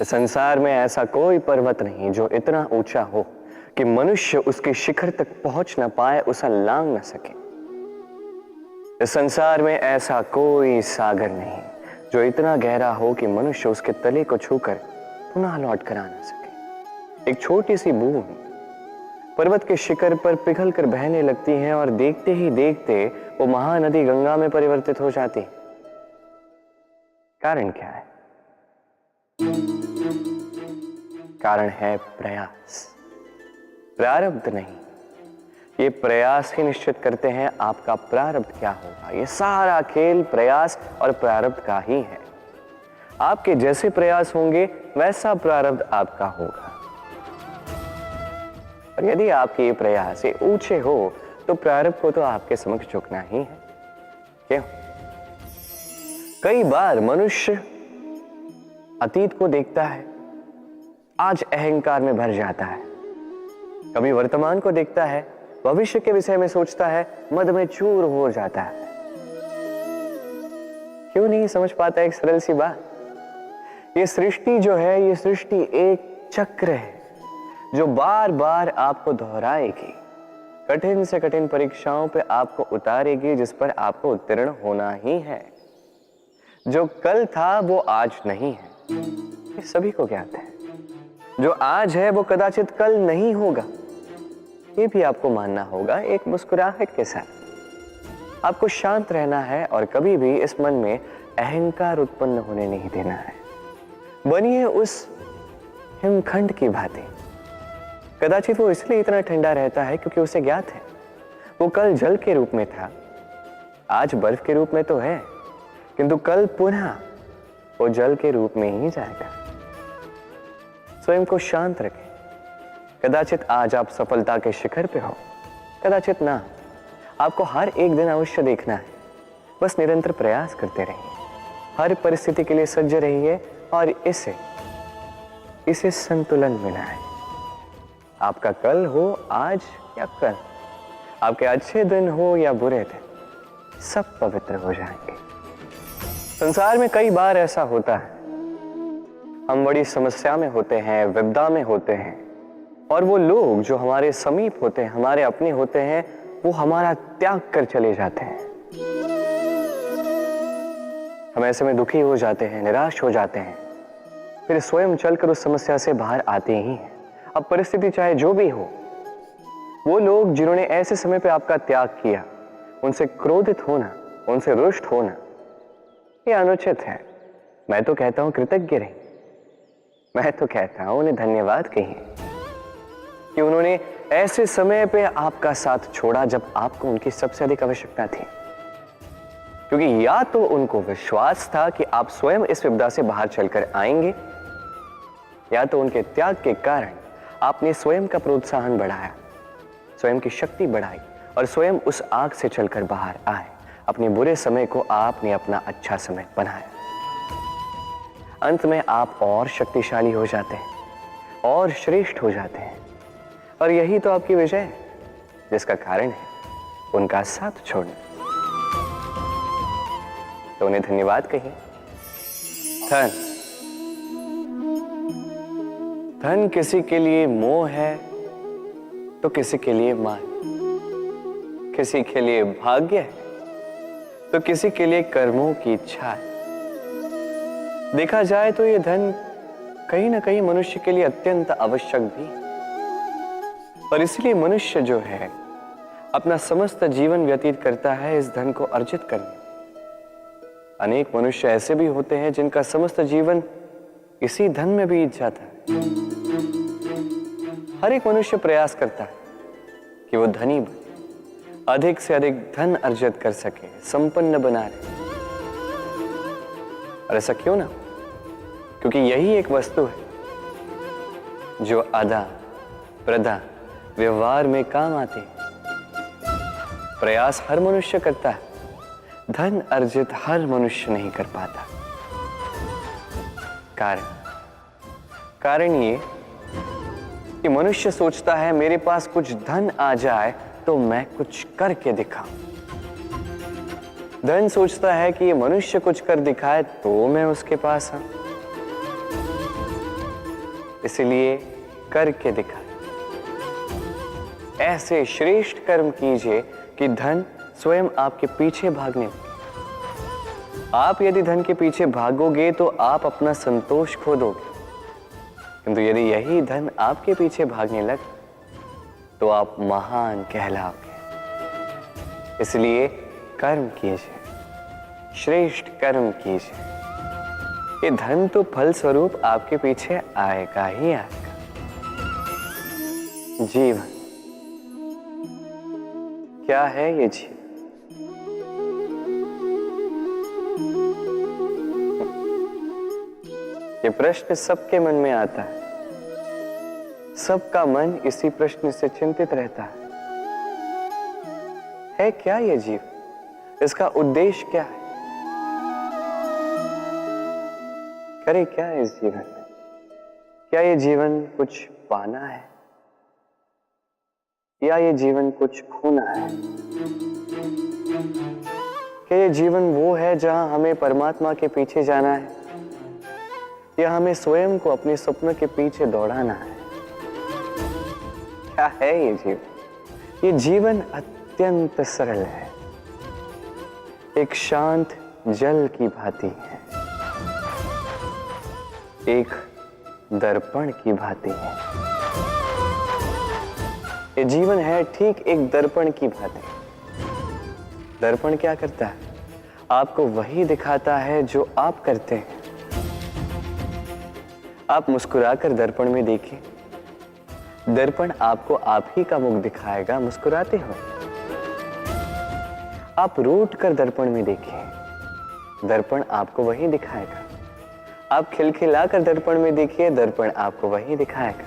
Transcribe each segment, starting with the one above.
इस संसार में ऐसा कोई पर्वत नहीं जो इतना ऊंचा हो कि मनुष्य उसके शिखर तक पहुंच ना पाए, उसे लांघ ना सके। इस संसार में ऐसा कोई सागर नहीं जो इतना गहरा हो कि मनुष्य उसके तले को छूकर पुनः लौट कर आ ना सके। एक छोटी सी बूंद पर्वत के शिखर पर पिघल कर बहने लगती है और देखते ही देखते वो महानदी गंगा में परिवर्तित हो जाती है। कारण क्या है? कारण है प्रयास, प्रारब्ध नहीं। ये प्रयास ही निश्चित करते हैं आपका प्रारब्ध क्या होगा। ये सारा खेल प्रयास और प्रारब्ध का ही है। आपके जैसे प्रयास होंगे वैसा प्रारब्ध आपका होगा। और यदि आपके ये प्रयास ये ऊंचे हो तो प्रारब्ध को तो आपके समक्ष झुकना ही है। क्यों? कई बार मनुष्य अतीत को देखता है, आज अहंकार में भर जाता है। कभी वर्तमान को देखता है, भविष्य के विषय में सोचता है, मद में चूर हो जाता है। क्यों नहीं समझ पाता एक सरल सी बात? ये सृष्टि जो है, ये सृष्टि एक चक्र है जो बार बार आपको दोहराएगी, कठिन से कठिन परीक्षाओं पे आपको उतारेगी, जिस पर आपको उत्तीर्ण होना ही है। जो कल था वो आज नहीं है, ये सभी को ज्ञात है। जो आज है वो कदाचित कल नहीं होगा, ये भी आपको मानना होगा। एक मुस्कुराहट के साथ आपको शांत रहना है और कभी भी इस मन में अहंकार उत्पन्न होने नहीं देना है। बनिए उस हिमखंड की भांति। कदाचित वो इसलिए इतना ठंडा रहता है क्योंकि उसे ज्ञात है वो कल जल के रूप में था, आज बर्फ के रूप में तो है, किंतु कल पुनः वो जल के रूप में ही जाएगा। स्वयं को शांत रखें। कदाचित आज आप सफलता के शिखर पे हो, कदाचित ना। आपको हर एक दिन अवश्य देखना है। बस निरंतर प्रयास करते रहिए, हर परिस्थिति के लिए सज्ज रहिए और इसे संतुलन मिला है। आपका कल हो आज या कल, आपके अच्छे दिन हो या बुरे दिन, सब पवित्र हो जाएंगे। संसार में कई बार ऐसा होता है, हम बड़ी समस्या में होते हैं, विपदा में होते हैं, और वो लोग जो हमारे समीप होते हैं, हमारे अपने होते हैं, वो हमारा त्याग कर चले जाते हैं। हम ऐसे में दुखी हो जाते हैं, निराश हो जाते हैं, फिर स्वयं चलकर उस समस्या से बाहर आते ही हैं। अब परिस्थिति चाहे जो भी हो, वो लोग जिन्होंने ऐसे समय पे आपका त्याग किया, उनसे क्रोधित होना, उनसे रुष्ट होना, ये अनुचित है। मैं तो कहता हूं कृतज्ञ रहिए। मैं तो कहता हूं उन्हें धन्यवाद कहिए कि उन्होंने ऐसे समय पे आपका साथ छोड़ा जब आपको उनकी सबसे अधिक आवश्यकता थी। क्योंकि या तो उनको विश्वास था कि आप स्वयं इस विपदा से बाहर चलकर आएंगे, या तो उनके त्याग के कारण आपने स्वयं का प्रोत्साहन बढ़ाया, स्वयं की शक्ति बढ़ाई और स्वयं उस आग से चलकर बाहर आए। अपने बुरे समय को आपने अपना अच्छा समय बनाया। अंत में आप और शक्तिशाली हो जाते हैं और श्रेष्ठ हो जाते हैं। और यही तो आपकी विजय है, जिसका कारण है उनका साथ छोड़ना। तो उन्हें धन्यवाद कहिए। धन किसी के लिए मोह है तो किसी के लिए मान, किसी के लिए भाग्य है तो किसी के लिए कर्मों की इच्छा है। देखा जाए तो ये धन कहीं ना कहीं मनुष्य के लिए अत्यंत आवश्यक भी है, और इसलिए मनुष्य जो है अपना समस्त जीवन व्यतीत करता है इस धन को अर्जित करने। अनेक मनुष्य ऐसे भी होते हैं जिनका समस्त जीवन इसी धन में बीत जाता है। हर एक मनुष्य प्रयास करता है कि वो धनी बने, अधिक से अधिक धन अर्जित कर सके, संपन्न बना रहे। और ऐसा क्यों ना? क्योंकि यही एक वस्तु है जो अदा प्रदा व्यवहार में काम आती है। प्रयास हर मनुष्य करता है, धन अर्जित हर मनुष्य नहीं कर पाता। कारण ये कि मनुष्य सोचता है मेरे पास कुछ धन आ जाए तो मैं कुछ करके दिखाऊं। धन सोचता है कि ये मनुष्य कुछ कर दिखाए तो मैं उसके पास आऊं। इसलिए करके दिखाए। ऐसे श्रेष्ठ कर्म कीजिए कि धन स्वयं आपके पीछे भागने लगे। आप यदि धन के पीछे भागोगे तो आप अपना संतोष खो दोगे, किंतु यदि यही धन आपके पीछे भागने लगे तो आप महान कहलाओगे। इसलिए कर्म कीजिए, श्रेष्ठ कर्म कीजिए। ये धन तो फल स्वरूप आपके पीछे आएगा ही आएगा। जीवन क्या है? ये जीवन ये प्रश्न सबके मन में आता है। सबका मन इसी प्रश्न से चिंतित रहता है क्या ये जीवन? इसका उद्देश्य क्या है? करे क्या इस जीवन में? क्या ये जीवन कुछ पाना है या ये जीवन कुछ खोना है? क्या ये जीवन वो है जहां हमें परमात्मा के पीछे जाना है या हमें स्वयं को अपने सपनों के पीछे दौड़ाना है? क्या है ये जीवन? ये जीवन अत्यंत सरल है, एक शांत जल की भांति है, एक दर्पण की भांति है। ये जीवन है ठीक एक दर्पण की भांति। दर्पण क्या करता है? आपको वही दिखाता है जो आप करते हैं। आप मुस्कुराकर दर्पण में देखिए, दर्पण आपको आप ही का मुख दिखाएगा मुस्कुराते हुए। आप रूठ कर दर्पण में देखिए, दर्पण आपको वही दिखाएगा। आप खिलखिलाकर दर्पण में देखिए, दर्पण आपको वही दिखाएगा।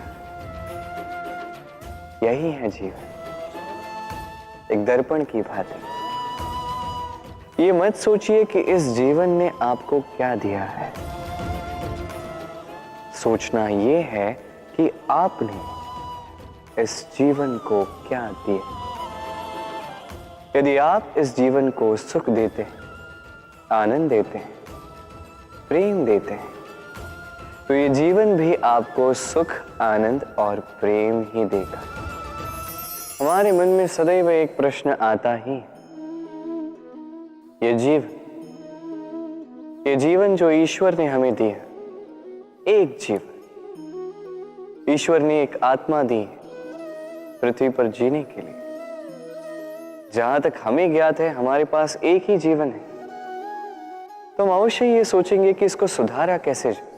यही है जीवन, एक दर्पण की भांति। ये मत सोचिए कि इस जीवन ने आपको क्या दिया है। सोचना यह है कि आपने इस जीवन को क्या दिया। यदि आप इस जीवन को सुख देते हैं, आनंद देते हैं, प्रेम देते हैं, तो ये जीवन भी आपको सुख, आनंद और प्रेम ही देगा। हमारे मन में सदैव एक प्रश्न आता ही, ये जीवन जो ईश्वर ने हमें दिया, एक जीवन ईश्वर ने एक आत्मा दी पृथ्वी पर जीने के लिए। जहां तक हमें ज्ञात है हमारे पास एक ही जीवन है, तो हम अवश्य ये सोचेंगे कि इसको सुधारा कैसे जाए।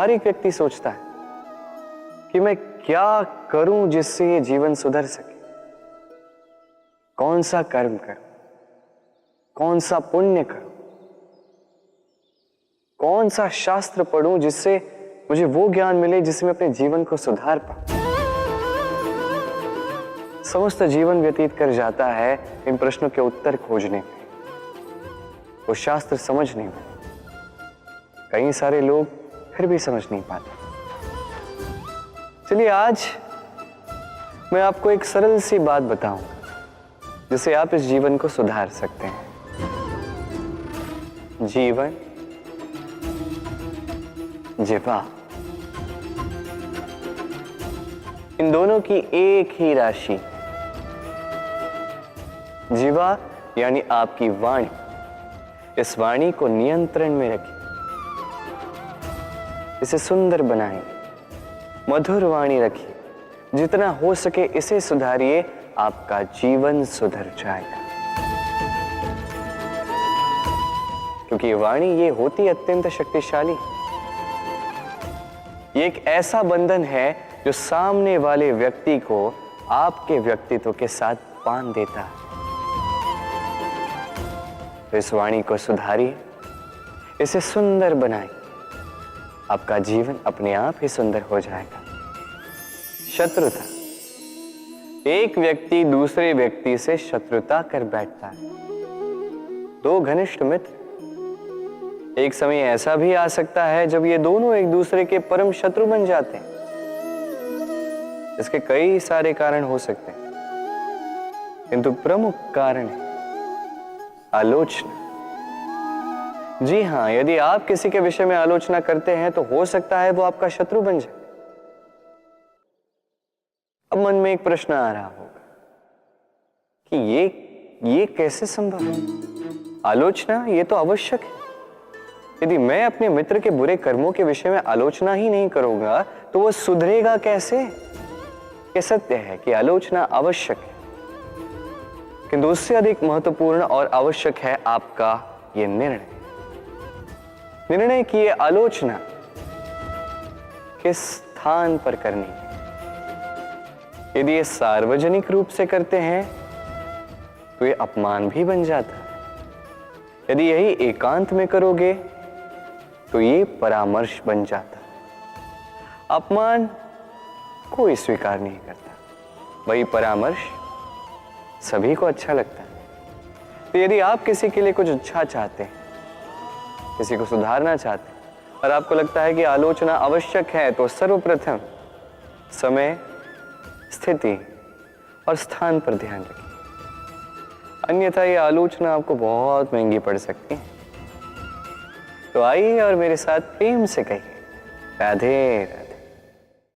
हर एक व्यक्ति सोचता है कि मैं क्या करूं जिससे ये जीवन सुधर सके, कौन सा कर्म करूं, कौन सा पुण्य करूं, कौन सा शास्त्र पढ़ूं जिससे मुझे वो ज्ञान मिले जिससे मैं अपने जीवन को सुधार पाऊं। समस्त जीवन व्यतीत कर जाता है इन प्रश्नों के उत्तर खोजने में, वो शास्त्र समझने में। कई सारे लोग फिर भी समझ नहीं पाते। चलिए आज मैं आपको एक सरल सी बात बताऊंगा जिससे आप इस जीवन को सुधार सकते हैं। जीवन, जिह्वा, इन दोनों की एक ही राशि। जिह्वा यानी आपकी वाणी, इस वाणी को नियंत्रण में रखिए, इसे सुंदर बनाएं, मधुर वाणी रखिए। जितना हो सके इसे सुधारिए, आपका जीवन सुधर जाएगा। क्योंकि वाणी ये होती अत्यंत शक्तिशाली। ये एक ऐसा बंधन है जो सामने वाले व्यक्ति को आपके व्यक्तित्व के साथ बांध देता है। तो इस वाणी को सुधारिए, इसे सुंदर बनाइए, आपका जीवन अपने आप ही सुंदर हो जाएगा। शत्रुता, एक व्यक्ति दूसरे व्यक्ति से शत्रुता कर बैठता है। दो घनिष्ठ मित्र, एक समय ऐसा भी आ सकता है जब ये दोनों एक दूसरे के परम शत्रु बन जाते हैं। इसके कई सारे कारण हो सकते हैं, किंतु प्रमुख कारण है आलोचना। जी हां, यदि आप किसी के विषय में आलोचना करते हैं तो हो सकता है वो आपका शत्रु बन जाए। अब मन में एक प्रश्न आ रहा होगा कि ये कैसे संभव है? आलोचना ये तो आवश्यक है। यदि मैं अपने मित्र के बुरे कर्मों के विषय में आलोचना ही नहीं करूंगा तो वह सुधरेगा कैसे? यह सत्य है कि आलोचना आवश्यक है, किंतु उससे अधिक महत्वपूर्ण और आवश्यक है आपका यह निर्णय कि यह आलोचना किस स्थान पर करनी है। यदि ये सार्वजनिक रूप से करते हैं तो ये अपमान भी बन जाता है। यदि यही एकांत में करोगे तो ये परामर्श बन जाता है। अपमान कोई स्वीकार नहीं करता, वही परामर्श सभी को अच्छा लगता है। तो यदि आप किसी के लिए कुछ अच्छा चाहते हैं, किसी को सुधारना चाहते हैं और आपको लगता है कि आलोचना आवश्यक है, तो सर्वप्रथम समय, स्थिति और स्थान पर ध्यान रखिए, अन्यथा ये आलोचना आपको बहुत महंगी पड़ सकती है। तो आइए और मेरे साथ प्रेम से कहिए, राधे राधे।